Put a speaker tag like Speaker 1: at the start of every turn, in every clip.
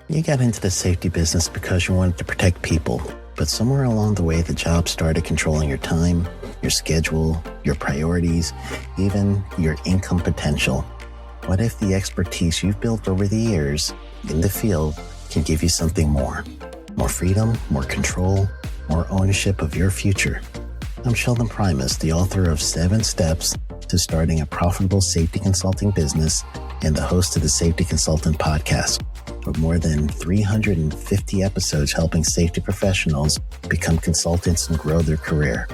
Speaker 1: You got into the safety business because you wanted to protect people, but somewhere along the way the job started controlling your time, your schedule, your priorities, even your income potential. What if the expertise you've built over the years in the field can give you something more? More freedom, more control, more ownership of your future. I'm Sheldon Primus, the author of 7 Steps to Starting a Profitable Safety Consulting Business and the host of the Safety Consultant Podcast, with more than 350 episodes helping safety professionals become consultants and grow their career.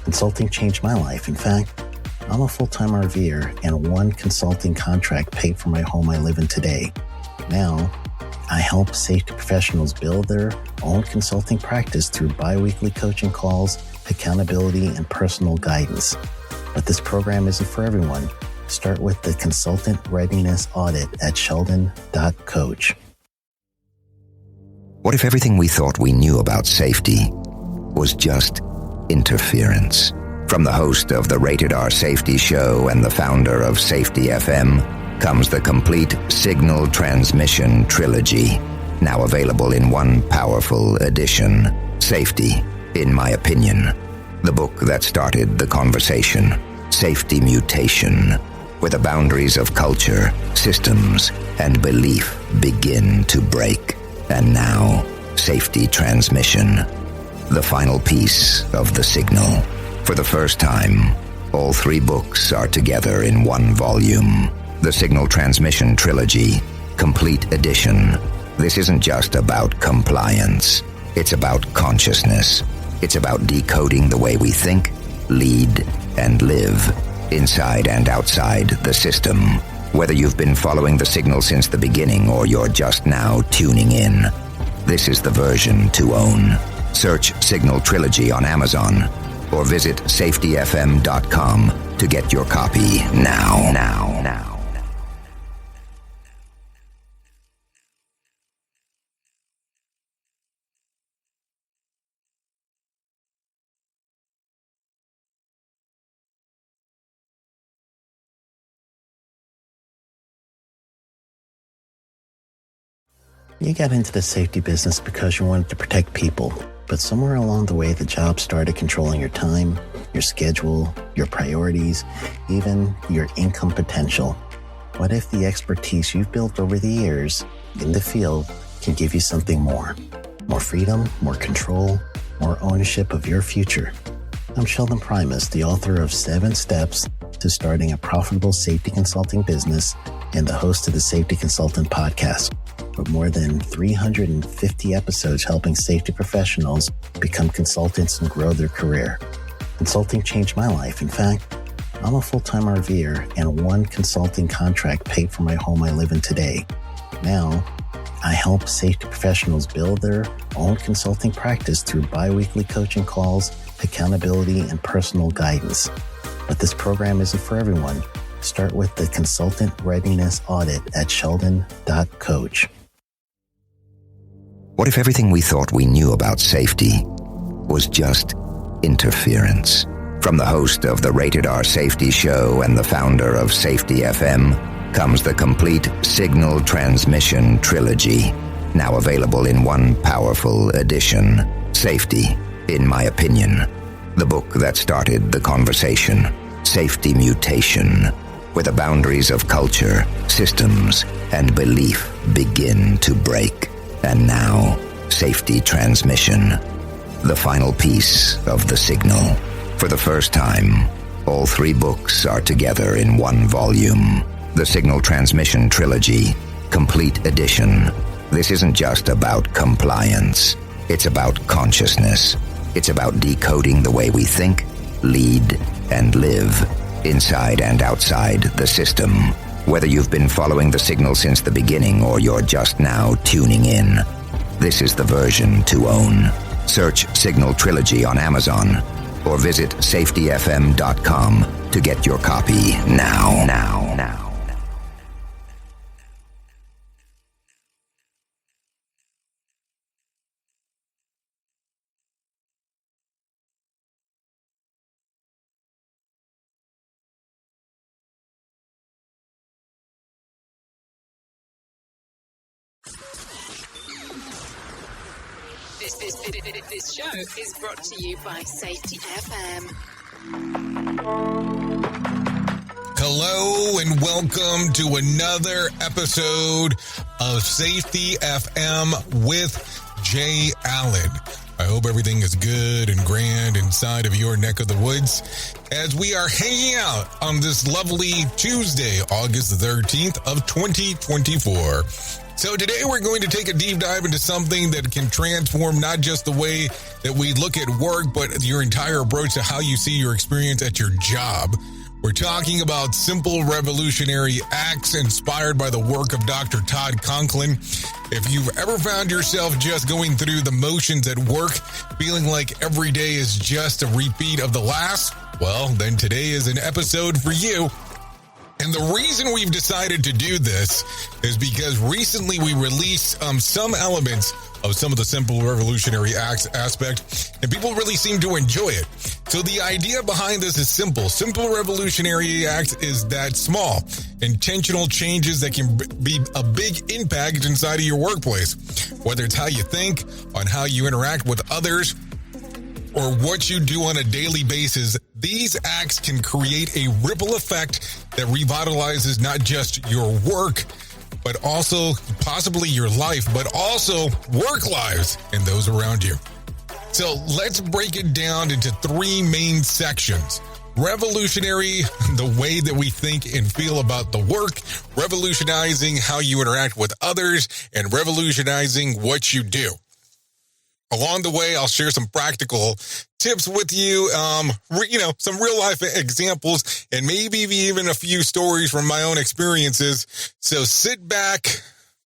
Speaker 1: Consulting changed my life. In fact, I'm a full-time RVer, and one consulting contract paid for my home I live in today. Now, I help safety professionals build their own consulting practice through bi-weekly coaching calls, accountability, and personal guidance. But this program isn't for everyone. Start with the Consultant Readiness Audit at sheldon.coach.
Speaker 2: What if everything we thought we knew about safety was just interference? From the host of the Rated R Safety Show and the founder of Safety FM comes the complete Signal Transmission Trilogy, now available in one powerful edition. Safety, in my opinion, the book that started the conversation. Safety Mutation, where the boundaries of culture, systems, and belief begin to break. And now, Safety Transmission, the final piece of the signal. For the first time, all 3 books are together in one volume. The Signal Transmission Trilogy, Complete Edition. This isn't just about compliance. It's about consciousness. It's about decoding the way we think, lead, and live, inside and outside the system. Whether you've been following the signal since the beginning or you're just now tuning in, this is the version to own. Search Signal Trilogy on Amazon or visit safetyfm.com to get your copy now.
Speaker 1: You got into the safety business because you wanted to protect people, but somewhere along the way the job started controlling your time, your schedule, your priorities, even your income potential. What if the expertise you've built over the years in the field can give you something more? More freedom, more control, more ownership of your future. I'm Sheldon Primus, the author of 7 Steps to Starting a Profitable Safety Consulting Business and the host of the Safety Consultant Podcast, with more than 350 episodes helping safety professionals become consultants and grow their career. Consulting changed my life. In fact, I'm a full-time RVer, and one consulting contract paid for my home I live in today. Now, I help safety professionals build their own consulting practice through bi-weekly coaching calls, accountability, and personal guidance. But this program isn't for everyone. Start with the Consultant Readiness Audit at sheldon.coach.
Speaker 2: What if everything we thought we knew about safety was just interference? From the host of the Rated R Safety Show and the founder of Safety FM comes the complete Signal Transmission Trilogy, now available in one powerful edition. Safety, in my opinion, the book that started the conversation. Safety Mutation, where the boundaries of culture, systems, and belief begin to break. And now, Safety Transmission, the final piece of the signal. For the first time, all 3 books are together in one volume. The Signal Transmission Trilogy, Complete Edition. This isn't just about compliance. It's about consciousness. It's about decoding the way we think, lead, and live, inside and outside the system. Whether you've been following the signal since the beginning or you're just now tuning in, this is the version to own. Search Signal Trilogy on Amazon or visit safetyfm.com to get your copy now.
Speaker 3: This show is brought to you by Safety FM.
Speaker 4: Hello and welcome to another episode of Safety FM with Jay Allen. I hope everything is good and grand inside of your neck of the woods as we are hanging out on this lovely Tuesday, August the 13th of 2024. So today we're going to take a deep dive into something that can transform not just the way that we look at work, but your entire approach to how you see your experience at your job. We're talking about simple revolutionary acts inspired by the work of Dr. Todd Conklin. If you've ever found yourself just going through the motions at work, feeling like every day is just a repeat of the last, well, then today is an episode for you. And the reason we've decided to do this is because recently we released some elements of some of the simple revolutionary acts aspect, and people really seem to enjoy it. So the idea behind this is simple. Simple revolutionary acts is that small, intentional changes that can be a big impact inside of your workplace. Whether it's how you think, on how you interact with others, or what you do on a daily basis, these acts can create a ripple effect that revitalizes not just your work, but also possibly your life, but also work lives and those around you. So let's break it down into three main sections. Revolutionary, the way that we think and feel about the work, revolutionizing how you interact with others, and revolutionizing what you do. Along the way, I'll share some practical tips with you, some real life examples, and maybe even a few stories from my own experiences. So sit back,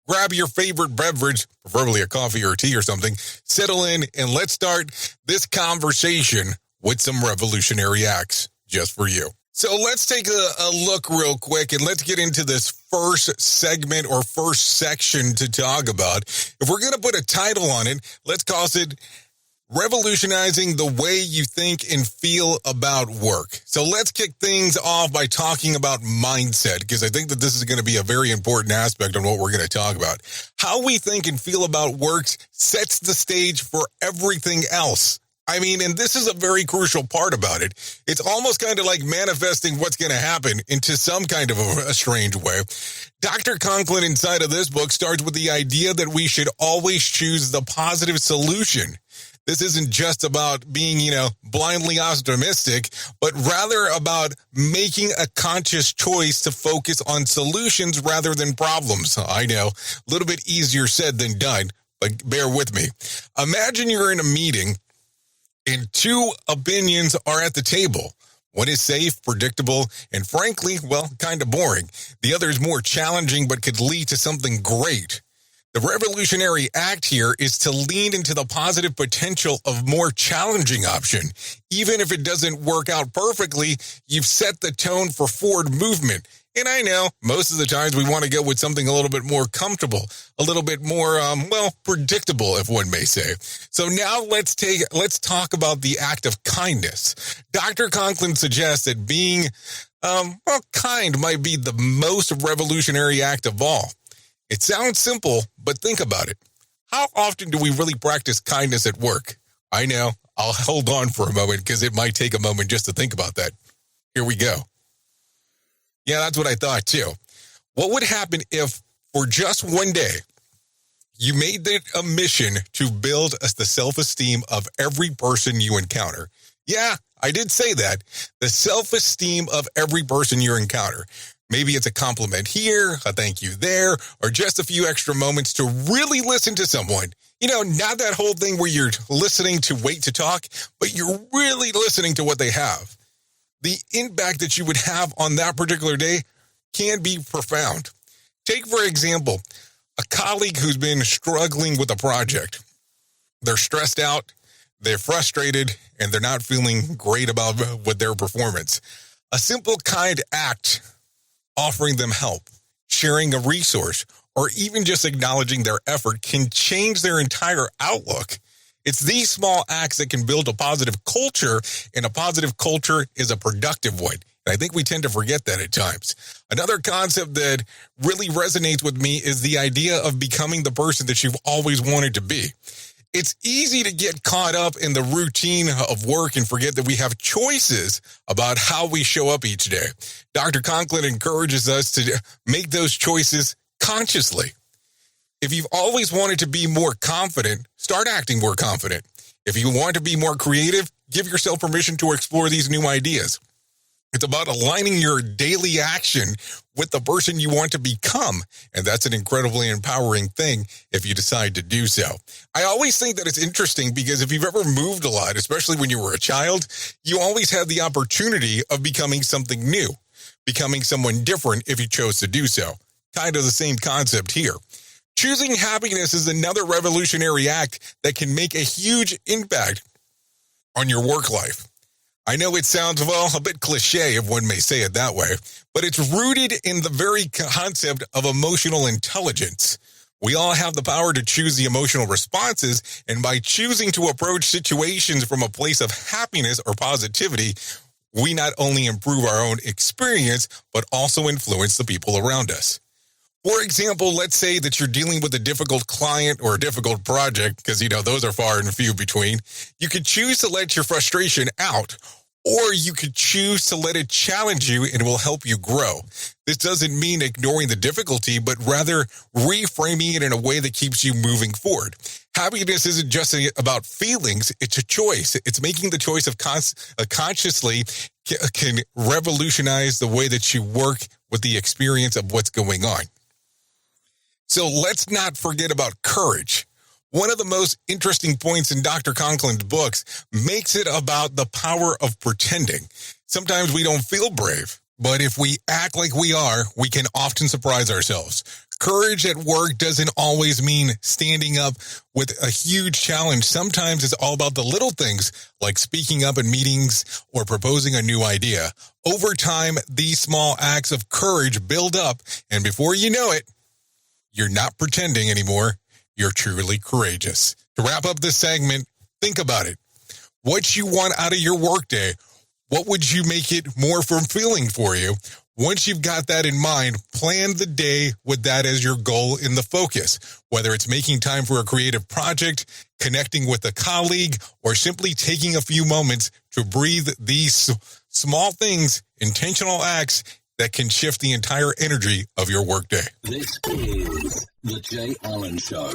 Speaker 4: grab your favorite beverage, preferably a coffee or a tea or something, settle in, and let's start this conversation with some revolutionary acts just for you. So let's take a look real quick and let's get into this first segment or first section to talk about. If we're going to put a title on it, let's call it Revolutionizing the Way You Think and Feel About Work. So let's kick things off by talking about mindset, because I think that this is going to be a very important aspect on what we're going to talk about. How we think and feel about work sets the stage for everything else. I mean, and this is a very crucial part about it. It's almost kind of like manifesting what's going to happen into some kind of a strange way. Dr. Conklin inside of this book starts with the idea that we should always choose the positive solution. This isn't just about being, blindly optimistic, but rather about making a conscious choice to focus on solutions rather than problems. I know, a little bit easier said than done, but bear with me. Imagine you're in a meeting and two opinions are at the table. One is safe, predictable, and frankly, kind of boring. The other is more challenging, but could lead to something great. The revolutionary act here is to lean into the positive potential of more challenging option. Even if it doesn't work out perfectly, you've set the tone for forward movement. And I know most of the times we want to go with something a little bit more comfortable, a little bit more, predictable, if one may say. So now let's talk about the act of kindness. Dr. Conklin suggests that being, kind might be the most revolutionary act of all. It sounds simple, but think about it. How often do we really practice kindness at work? I know, I'll hold on for a moment because it might take a moment just to think about that. Here we go. Yeah, that's what I thought too. What would happen if, for just one day, you made it a mission to build the self-esteem of every person you encounter? Yeah, I did say that. The self-esteem of every person you encounter. Maybe it's a compliment here, a thank you there, or just a few extra moments to really listen to someone. Not that whole thing where you're listening to wait to talk, but you're really listening to what they have. The impact that you would have on that particular day can be profound. Take, for example, a colleague who's been struggling with a project. They're stressed out, they're frustrated, and they're not feeling great about with their performance. A simple, kind act, offering them help, sharing a resource, or even just acknowledging their effort can change their entire outlook. It's these small acts that can build a positive culture, and a positive culture is a productive one. And I think we tend to forget that at times. Another concept that really resonates with me is the idea of becoming the person that you've always wanted to be. It's easy to get caught up in the routine of work and forget that we have choices about how we show up each day. Dr. Conklin encourages us to make those choices consciously. If you've always wanted to be more confident, start acting more confident. If you want to be more creative, give yourself permission to explore these new ideas. It's about aligning your daily action with the person you want to become. And that's an incredibly empowering thing if you decide to do so. I always think that it's interesting because if you've ever moved a lot, especially when you were a child, you always had the opportunity of becoming something new, becoming someone different if you chose to do so. Kind of the same concept here. Choosing happiness is another revolutionary act that can make a huge impact on your work life. I know it sounds, well, a bit cliche if one may say it that way, but it's rooted in the very concept of emotional intelligence. We all have the power to choose the emotional responses, and by choosing to approach situations from a place of happiness or positivity, we not only improve our own experience, but also influence the people around us. For example, let's say that you're dealing with a difficult client or a difficult project, because, those are far and few between. You could choose to let your frustration out, or you could choose to let it challenge you and it will help you grow. This doesn't mean ignoring the difficulty, but rather reframing it in a way that keeps you moving forward. Happiness isn't just about feelings, it's a choice. It's making the choice of consciously can revolutionize the way that you work with the experience of what's going on. So let's not forget about courage. One of the most interesting points in Dr. Conklin's books makes it about the power of pretending. Sometimes we don't feel brave, but if we act like we are, we can often surprise ourselves. Courage at work doesn't always mean standing up with a huge challenge. Sometimes it's all about the little things like speaking up in meetings or proposing a new idea. Over time, these small acts of courage build up, and before you know it, you're not pretending anymore. You're truly courageous. To wrap up this segment, think about it. What you want out of your workday, what would you make it more fulfilling for you? Once you've got that in mind, plan the day with that as your goal in the focus. Whether it's making time for a creative project, connecting with a colleague, or simply taking a few moments to breathe, these small things, intentional acts that can shift the entire energy of your workday.
Speaker 5: This is The Jay Allen Show.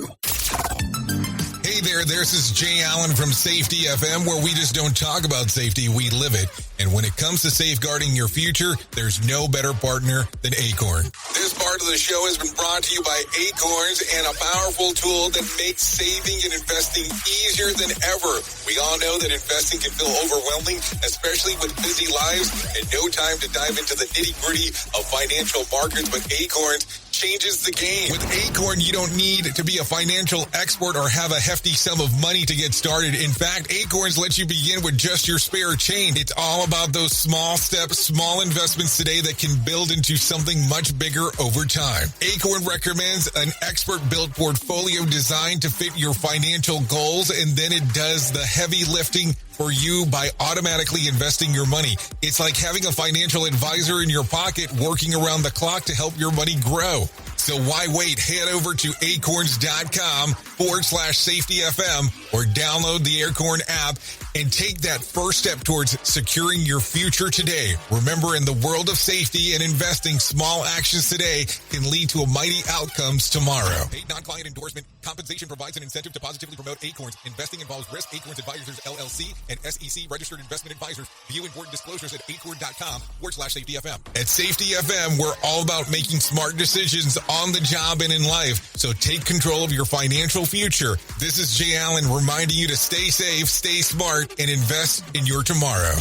Speaker 4: Hey there, this is Jay Allen from Safety FM, where we just don't talk about safety, we live it. And when it comes to safeguarding your future, there's no better partner than Acorn. This part of the show has been brought to you by Acorns and a powerful tool that makes saving and investing easier than ever. We all know that investing can feel overwhelming, especially with busy lives and no time to dive into the nitty-gritty of financial markets, but Acorns changes the game. With Acorn, you don't need to be a financial expert or have a hefty sum of money to get started. In fact, Acorns lets you begin with just your spare change. It's all about those small steps, small investments today that can build into something much bigger over time. Acorn recommends an expert-built portfolio designed to fit your financial goals, and then it does the heavy lifting for you by automatically investing your money. It's like having a financial advisor in your pocket working around the clock to help your money grow. So why wait? Head over to acorns.com/safetyfm or download the Acorn app and take that first step towards securing your future today. Remember, in the world of safety and investing, small actions today can lead to mighty outcomes tomorrow. Paid non-client endorsement. Compensation provides an incentive to positively promote Acorns. Investing involves risk. Acorns Advisors, LLC, and SEC registered investment advisors. View important disclosures at acorn.com/safetyfm. At Safety FM, we're all about making smart decisions on the job and in life. So take control of your financial future. This is Jay Allen reminding you to stay safe, stay smart, and invest in your tomorrow.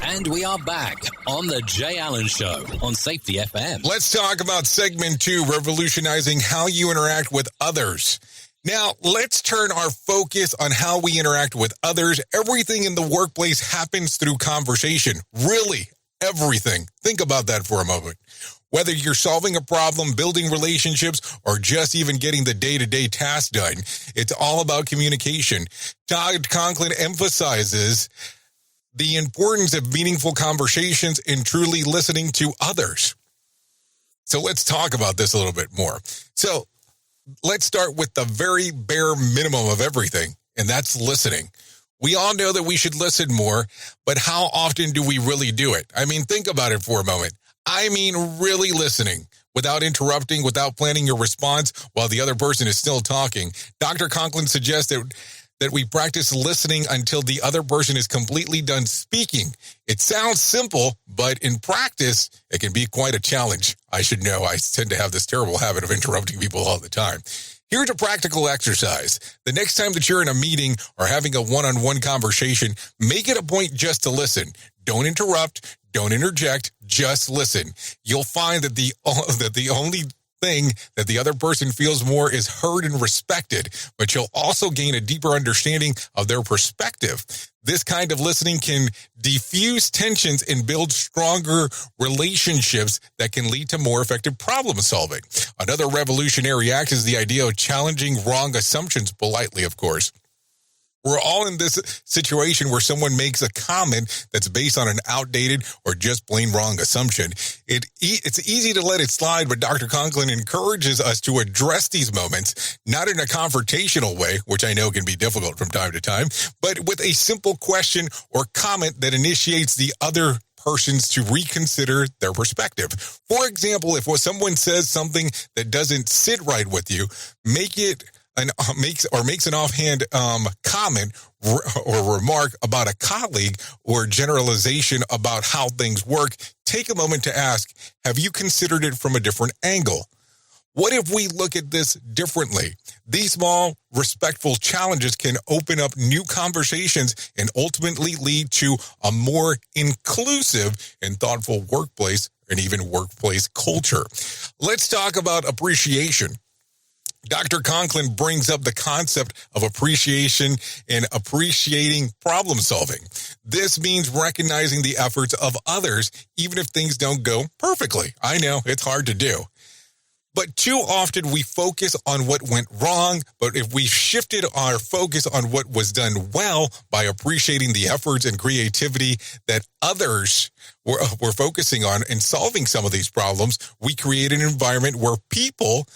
Speaker 5: And we are back on The Jay Allen Show on Safety FM.
Speaker 4: Let's talk about segment 2, revolutionizing how you interact with others. Now, let's turn our focus on how we interact with others. Everything in the workplace happens through conversation. Really, everything. Think about that for a moment. Whether you're solving a problem, building relationships, or just even getting the day-to-day tasks done, it's all about communication. Todd Conklin emphasizes the importance of meaningful conversations and truly listening to others. So let's talk about this a little bit more. So Let's start with the very bare minimum of everything, and that's listening. We all know that we should listen more, but how often do we really do it? I mean, think about it for a moment. I mean, really listening without interrupting, without planning your response while the other person is still talking. Dr. Conklin suggests that we practice listening until the other person is completely done speaking. It sounds simple, but in practice, it can be quite a challenge. I should know. I tend to have this terrible habit of interrupting people all the time. Here's a practical exercise. The next time that you're in a meeting or having a one-on-one conversation, make it a point just to listen. Don't interrupt. Don't interject. Just listen. You'll find that the only thing that the other person feels more is heard and respected, but you'll also gain a deeper understanding of their perspective. This kind of listening can diffuse tensions and build stronger relationships that can lead to more effective problem solving. Another revolutionary act is the idea of challenging wrong assumptions politely, of course. We're all in this situation where someone makes a comment that's based on an outdated or just plain wrong assumption. It's easy to let it slide, but Dr. Conklin encourages us to address these moments, not in a confrontational way, which I know can be difficult from time to time, but with a simple question or comment that initiates the other persons to reconsider their perspective. For example, if someone says something that doesn't sit right with you, makes an offhand comment or remark about a colleague or generalization about how things work, take a moment to ask, have you considered it from a different angle? What if we look at this differently? These small, respectful challenges can open up new conversations and ultimately lead to a more inclusive and thoughtful workplace and even workplace culture. Let's talk about appreciation. Dr. Conklin brings up the concept of appreciation and appreciating problem solving. This means recognizing the efforts of others, even if things don't go perfectly. I know it's hard to do. But too often we focus on what went wrong, but if we shifted our focus on what was done well by appreciating the efforts and creativity that others were focusing on in solving some of these problems, we create an environment where people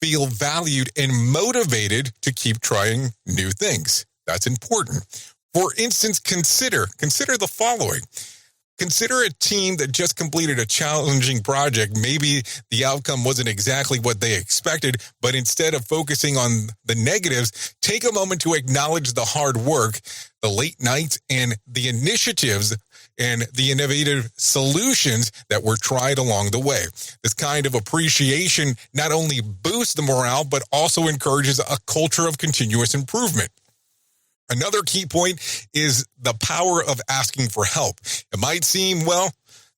Speaker 4: feel valued and motivated to keep trying new things. That's important. For instance, consider the following. Consider a team that just completed a challenging project. Maybe the outcome wasn't exactly what they expected, but instead of focusing on the negatives, take a moment to acknowledge the hard work, the late nights, and the initiatives and the innovative solutions that were tried along the way. This kind of appreciation not only boosts the morale, but also encourages a culture of continuous improvement. Another key point is the power of asking for help. It might seem,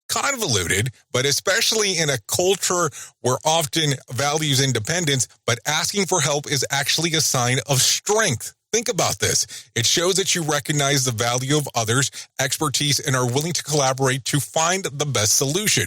Speaker 4: convoluted, but especially in a culture where often values independence, but asking for help is actually a sign of strength. Think about this. It shows that you recognize the value of others' expertise and are willing to collaborate to find the best solution.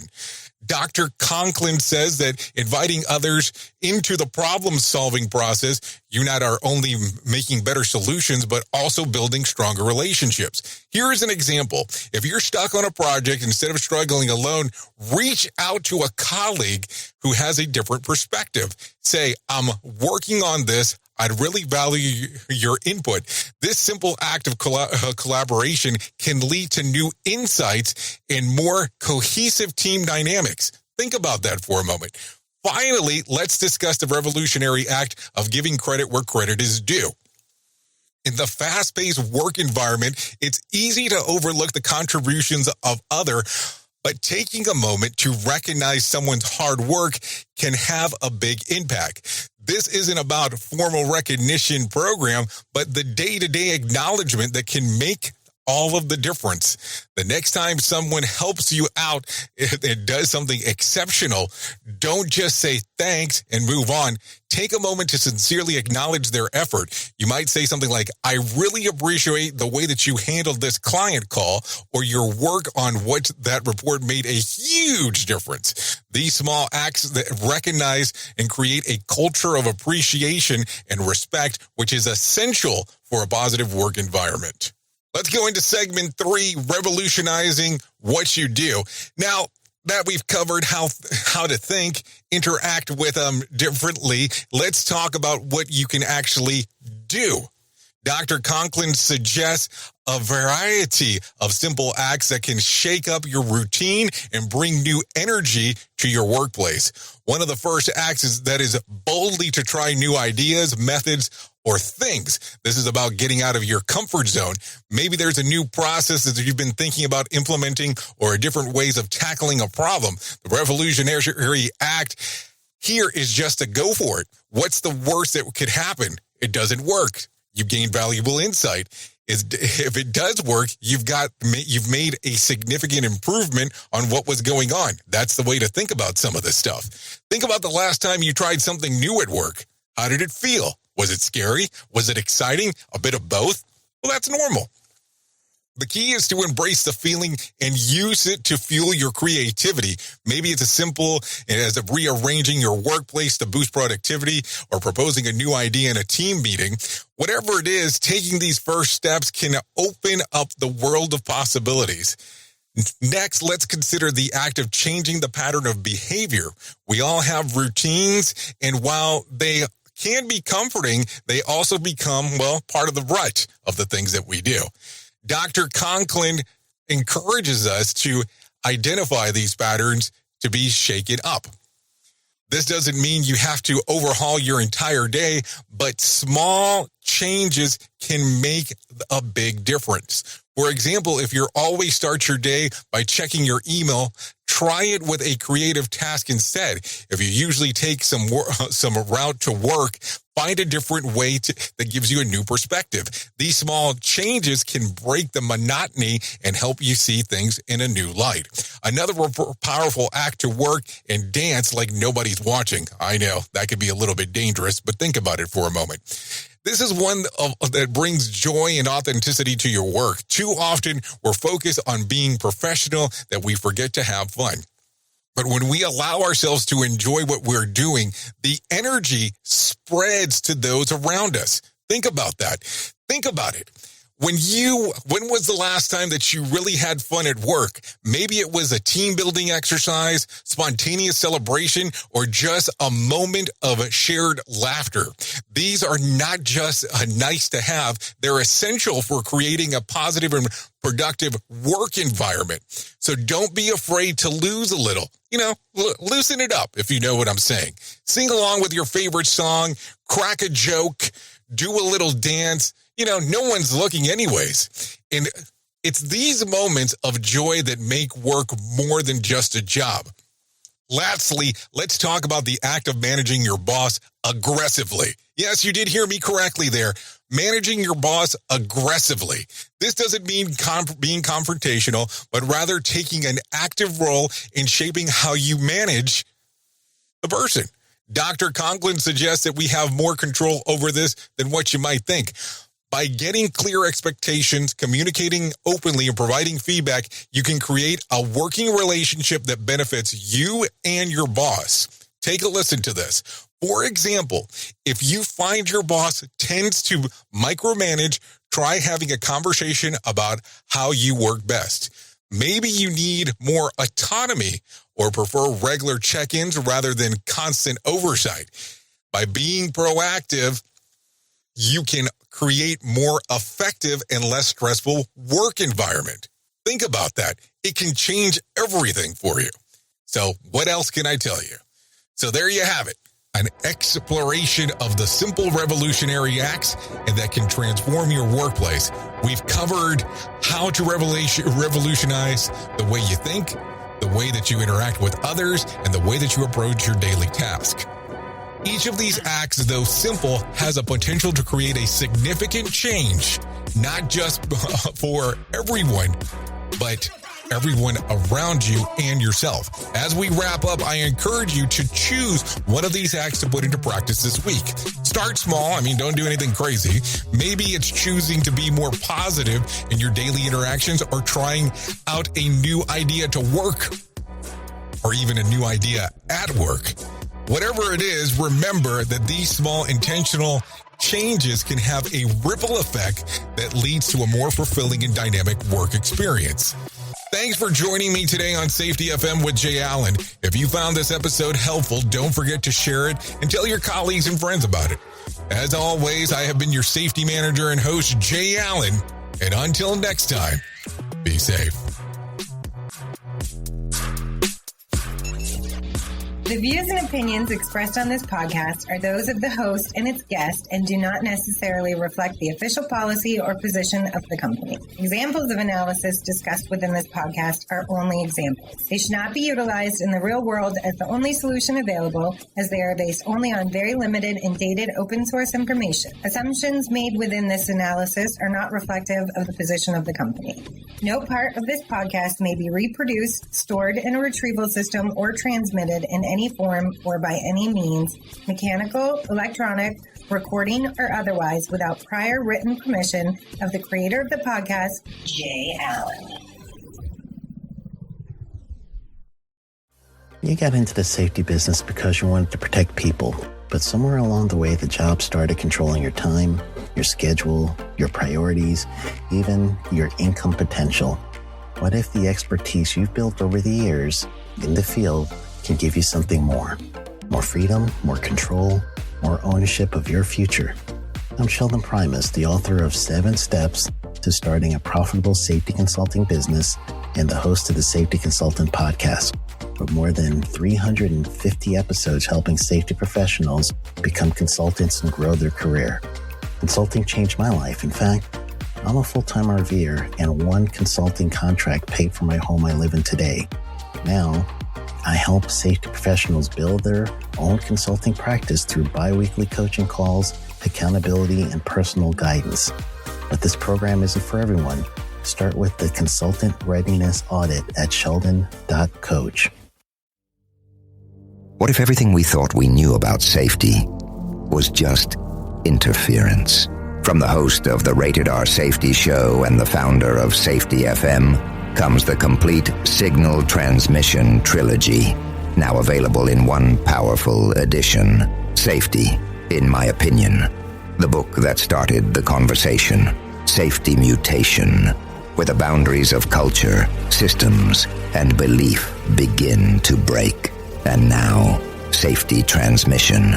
Speaker 4: Dr. Conklin says that inviting others into the problem-solving process, you not are only making better solutions, but also building stronger relationships. Here is an example. If you're stuck on a project, instead of struggling alone, reach out to a colleague who has a different perspective. Say, I'm working on this. I'd really value your input. This simple act of collaboration can lead to new insights and more cohesive team dynamics. Think about that for a moment. Finally, let's discuss the revolutionary act of giving credit where credit is due. In the fast-paced work environment, it's easy to overlook the contributions of others, but taking a moment to recognize someone's hard work can have a big impact. This isn't about a formal recognition program, but the day-to-day acknowledgement that can make all of the difference. The next time someone helps you out and does something exceptional, don't just say thanks and move on. Take a moment to sincerely acknowledge their effort. You might say something like, I really appreciate the way that you handled this client call, or your work on what that report made a huge difference. These small acts that recognize and create a culture of appreciation and respect, which is essential for a positive work environment. Let's go into segment 3, revolutionizing what you do. Now, that we've covered how to think, interact with them differently, let's talk about what you can actually do. Dr. Conklin suggests a variety of simple acts that can shake up your routine and bring new energy to your workplace. One of the first acts is boldly to try new ideas, methods, or things. This is about getting out of your comfort zone. Maybe there's a new process that you've been thinking about implementing or different ways of tackling a problem. The revolutionary act here is just to go for it. What's the worst that could happen? It doesn't work. You gain valuable insight. If it does work, you've made a significant improvement on what was going on. That's the way to think about some of this stuff. Think about the last time you tried something new at work. How did it feel? Was it scary? Was it exciting? A bit of both? Well, that's normal. The key is to embrace the feeling and use it to fuel your creativity. Maybe it's as simple as rearranging your workplace to boost productivity or proposing a new idea in a team meeting. Whatever it is, taking these first steps can open up the world of possibilities. Next, let's consider the act of changing the pattern of behavior. We all have routines, and while they can be comforting, they also become, part of the rut of the things that we do. Dr. Conklin encourages us to identify these patterns to be shaken up. This doesn't mean you have to overhaul your entire day, but small changes can make a big difference. For example, if you always start your day by checking your email, try it with a creative task instead. If you usually take some route to work, find a different way that gives you a new perspective. These small changes can break the monotony and help you see things in a new light. Another powerful act to work and dance like nobody's watching. I know that could be a little bit dangerous, but think about it for a moment. This is one that brings joy and authenticity to your work. Too often, we're focused on being professional that we forget to have fun. But when we allow ourselves to enjoy what we're doing, the energy spreads to those around us. Think about that. Think about it. When was the last time that you really had fun at work? Maybe it was a team building exercise, spontaneous celebration, or just a moment of shared laughter. These are not just nice to have. They're essential for creating a positive and productive work environment. So don't be afraid to lose a little. Loosen it up, if you know what I'm saying. Sing along with your favorite song, crack a joke, do a little dance. No one's looking anyways. And it's these moments of joy that make work more than just a job. Lastly, let's talk about the act of managing your boss aggressively. Yes, you did hear me correctly there. Managing your boss aggressively. This doesn't mean being confrontational, but rather taking an active role in shaping how you manage the person. Dr. Conklin suggests that we have more control over this than what you might think. By getting clear expectations, communicating openly, and providing feedback, you can create a working relationship that benefits you and your boss. Take a listen to this. For example, if you find your boss tends to micromanage, try having a conversation about how you work best. Maybe you need more autonomy or prefer regular check-ins rather than constant oversight. By being proactive, you can create more effective and less stressful work environment. Think about that. It can change everything for you. So what else can I tell you? So there you have it. An exploration of the simple revolutionary acts and that can transform your workplace. We've covered how to revolutionize the way you think, the way that you interact with others, and the way that you approach your daily task. Each of these acts, though simple, has a potential to create a significant change, not just for everyone, but everyone around you and yourself. As we wrap up, I encourage you to choose one of these acts to put into practice this week. Start small. Don't do anything crazy. Maybe it's choosing to be more positive in your daily interactions or trying out a new idea to work or even a new idea at work. Whatever it is, remember that these small intentional changes can have a ripple effect that leads to a more fulfilling and dynamic work experience. Thanks for joining me today on Safety FM with Jay Allen. If you found this episode helpful, don't forget to share it and tell your colleagues and friends about it. As always, I have been your safety manager and host, Jay Allen. And until next time, be safe.
Speaker 6: The views and opinions expressed on this podcast are those of the host and its guest and do not necessarily reflect the official policy or position of the company. Examples of analysis discussed within this podcast are only examples. They should not be utilized in the real world as the only solution available, as they are based only on very limited and dated open source information. Assumptions made within this analysis are not reflective of the position of the company. No part of this podcast may be reproduced, stored in a retrieval system, or transmitted in any form or by any means, mechanical, electronic, recording, or otherwise, without prior written permission of the creator of the podcast, Jay Allen.
Speaker 1: You got into the safety business because you wanted to protect people, but somewhere along the way, the job started controlling your time, your schedule, your priorities, even your income potential. What if the expertise you've built over the years in the field can give you something more? More freedom, more control, more ownership of your future. I'm Sheldon Primus, the author of 7 Steps to Starting a Profitable Safety Consulting Business and the host of the Safety Consultant Podcast, with more than 350 episodes helping safety professionals become consultants and grow their career. Consulting changed my life. In fact, I'm a full-time RVer, and one consulting contract paid for my home I live in today. Now, I help safety professionals build their own consulting practice through bi-weekly coaching calls, accountability, and personal guidance. But this program isn't for everyone. Start with the Consultant Readiness Audit at sheldon.coach.
Speaker 2: What if everything we thought we knew about safety was just interference? From the host of the Rated R Safety Show and the founder of Safety FM comes the complete signal transmission trilogy, now available in one powerful edition. Safety, in my opinion, the book that started the conversation. Safety Mutation, where the boundaries of culture, systems, and belief begin to break. And now, Safety Transmission,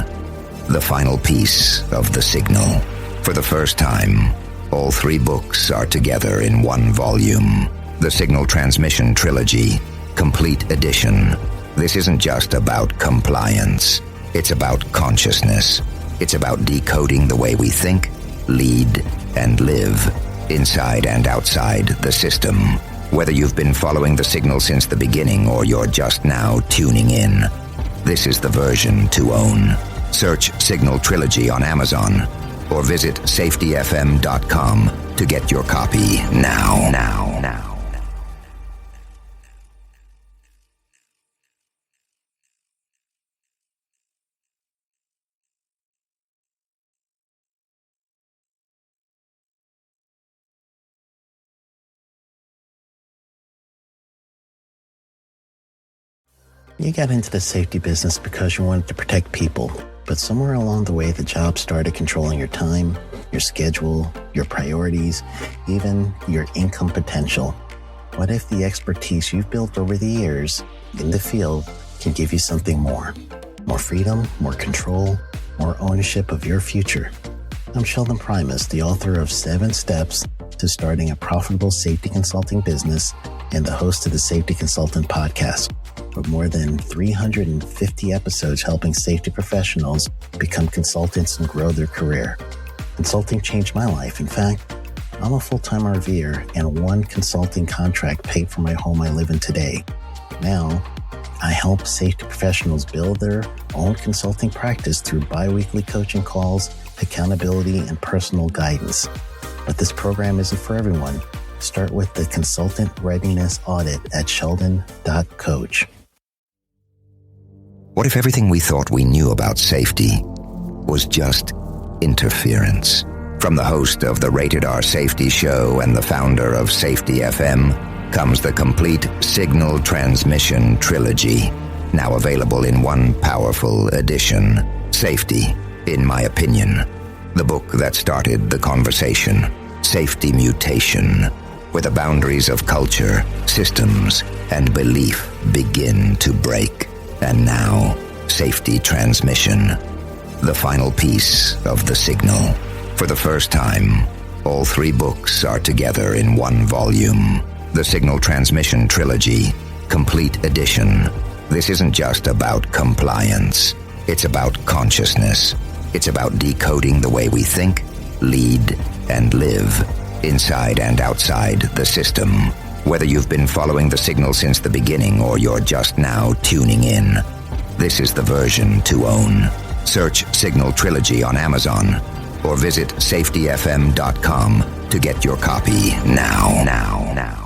Speaker 2: the final piece of the signal. For the first time, all 3 books are together in one volume. The Signal Transmission Trilogy, Complete Edition. This isn't just about compliance. It's about consciousness. It's about decoding the way we think, lead, and live, inside and outside the system. Whether you've been following the signal since the beginning or you're just now tuning in, this is the version to own. Search Signal Trilogy on Amazon or visit safetyfm.com to get your copy now.
Speaker 1: You got into the safety business because you wanted to protect people, but somewhere along the way, the job started controlling your time, your schedule, your priorities, even your income potential. What if the expertise you've built over the years in the field can give you something more? More freedom, more control, more ownership of your future. I'm Sheldon Primus, the author of 7 Steps to Starting a Profitable Safety Consulting Business and the host of the Safety Consultant Podcast, with more than 350 episodes helping safety professionals become consultants and grow their career. Consulting changed my life. In fact, I'm a full-time RVer, and one consulting contract paid for my home I live in today. Now, I help safety professionals build their own consulting practice through bi-weekly coaching calls, accountability, and personal guidance. But this program isn't for everyone. Start with the Consultant Readiness Audit at sheldon.coach.
Speaker 2: What if everything we thought we knew about safety was just interference? From the host of the Rated R Safety Show and the founder of Safety FM comes the complete signal transmission trilogy, now available in one powerful edition. Safety, in my opinion, the book that started the conversation. Safety Mutation, where the boundaries of culture, systems, and belief begin to break. And now, Safety Transmission, the final piece of the signal. For the first time, all 3 books are together in one volume. The Signal Transmission Trilogy, Complete Edition. This isn't just about compliance. It's about consciousness. It's about decoding the way we think, lead, and live, inside and outside the system. Whether you've been following the signal since the beginning or you're just now tuning in, this is the version to own. Search Signal Trilogy on Amazon or visit safetyfm.com to get your copy now.